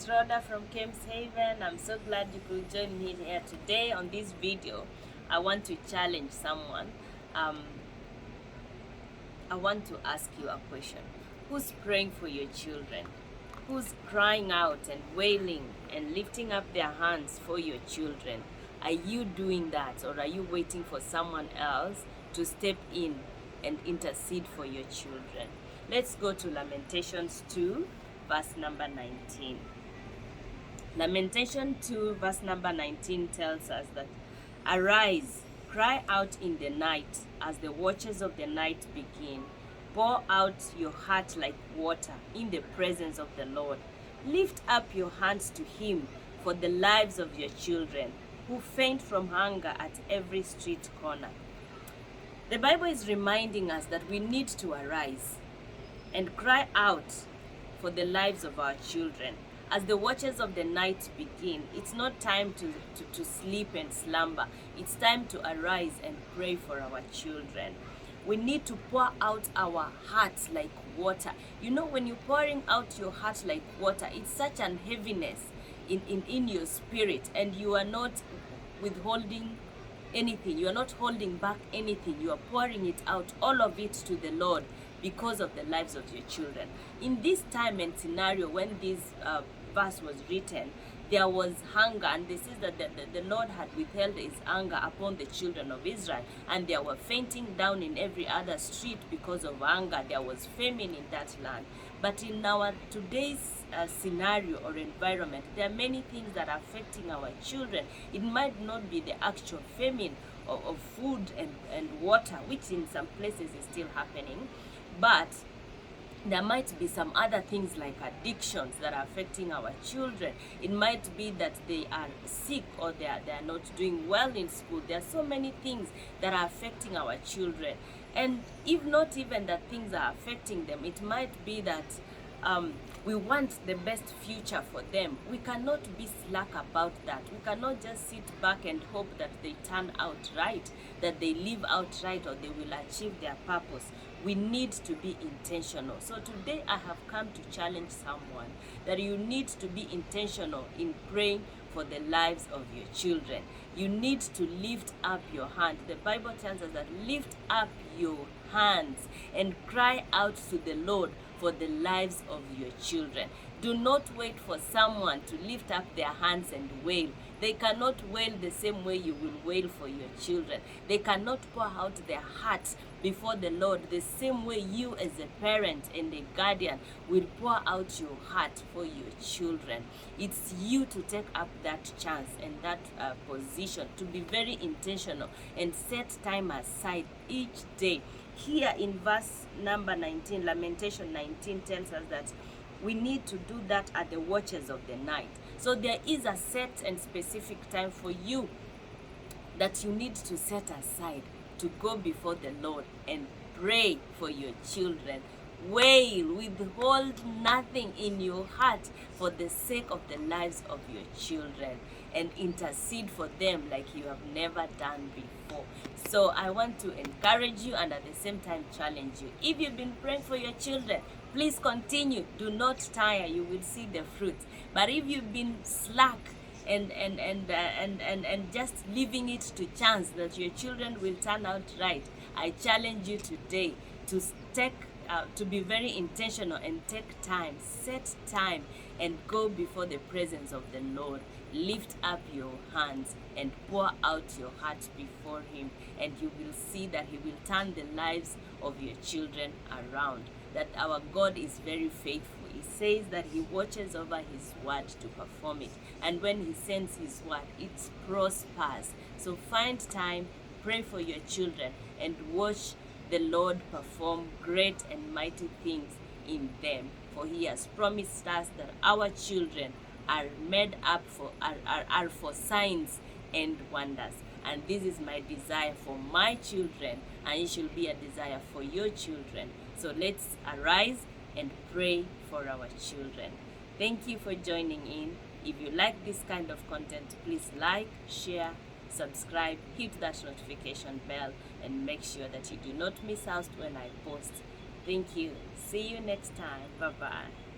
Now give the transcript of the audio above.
is Rhoda from Kems Haven. I'm so glad you could join me here today. On this video, I want to challenge someone. Um, I want to ask you a question. Who's praying for your children? Who's crying out and wailing and lifting up their hands for your children? Are you doing that, or are you waiting for someone else to step in and intercede for your children? Let's go to Lamentations 2, verse number 19. Lamentation 2, verse number 19 tells us that, "Arise, cry out in the night as the watches of the night begin. Pour out your heart like water in the presence of the Lord. Lift up your hands to Him for the lives of your children who faint from hunger at every street corner." The Bible is reminding us that we need to arise and cry out for the lives of our children. As the watches of the night begin, it's not time to sleep and slumber. It's time to arise and pray for our children. We need to pour out our hearts like water. You know, when you're pouring out your heart like water, it's such an heaviness in your spirit, and you are not withholding anything. You are not holding back anything. You are pouring it out, all of it, to the Lord because of the lives of your children. In this time and scenario, when this verse was written, there was hunger, and this is that the Lord had withheld his anger upon the children of Israel, and they were fainting down in every other street because of anger. There was famine in that land. But in our today's scenario or environment, there are many things that are affecting our children. It might not be the actual famine of food and water, which in some places is still happening, but there might be some other things like addictions that are affecting our children. It might be that they are sick, or they are not doing well in school. There are so many things that are affecting our children. And if not even that things are affecting them, it might be that we want the best future for them. We cannot be slack about that. We cannot just sit back and hope that they turn out right, that they live out right, or they will achieve their purpose. We need to be intentional. So today I have come to challenge someone that you need to be intentional in praying for the lives of your children. You need to lift up your hand. The Bible tells us that lift up your hands and cry out to the Lord for the lives of your children. Do not wait for someone to lift up their hands and wail. They cannot wail the same way you will wail for your children. They cannot pour out their hearts before the Lord the same way you, as a parent and a guardian, will pour out your heart for your children. It's you to take up that chance and that position, to be very intentional and set time aside each day. Here in verse number 19, Lamentation 19 tells us that we need to do that at the watches of the night. So there is a set and specific time for you that you need to set aside to go before the Lord and pray for your children. Wail, withhold nothing in your heart for the sake of the lives of your children, and intercede for them like you have never done before. So I want to encourage you and at the same time challenge you. If you've been praying for your children, please continue. Do not tire. You will see the fruit. But if you've been slack and just leaving it to chance that your children will turn out right, I challenge you today to to be very intentional and take time, set time, and go before the presence of the Lord. Lift up your hands and pour out your heart before Him, and you will see that He will turn the lives of your children around. That our God is very faithful. He says that He watches over His word to perform it, and when He sends His word, it prospers. So find time, pray for your children, and watch the Lord perform great and mighty things in them. For He has promised us that our children are made up for are for signs and wonders. And this is my desire for my children, and it should be a desire for your children. So let's arise and pray for our children. Thank you for joining in. If you like this kind of content, please like, share, subscribe, hit that notification bell, and make sure that you do not miss out when I post. Thank you. See you next time. Bye-bye.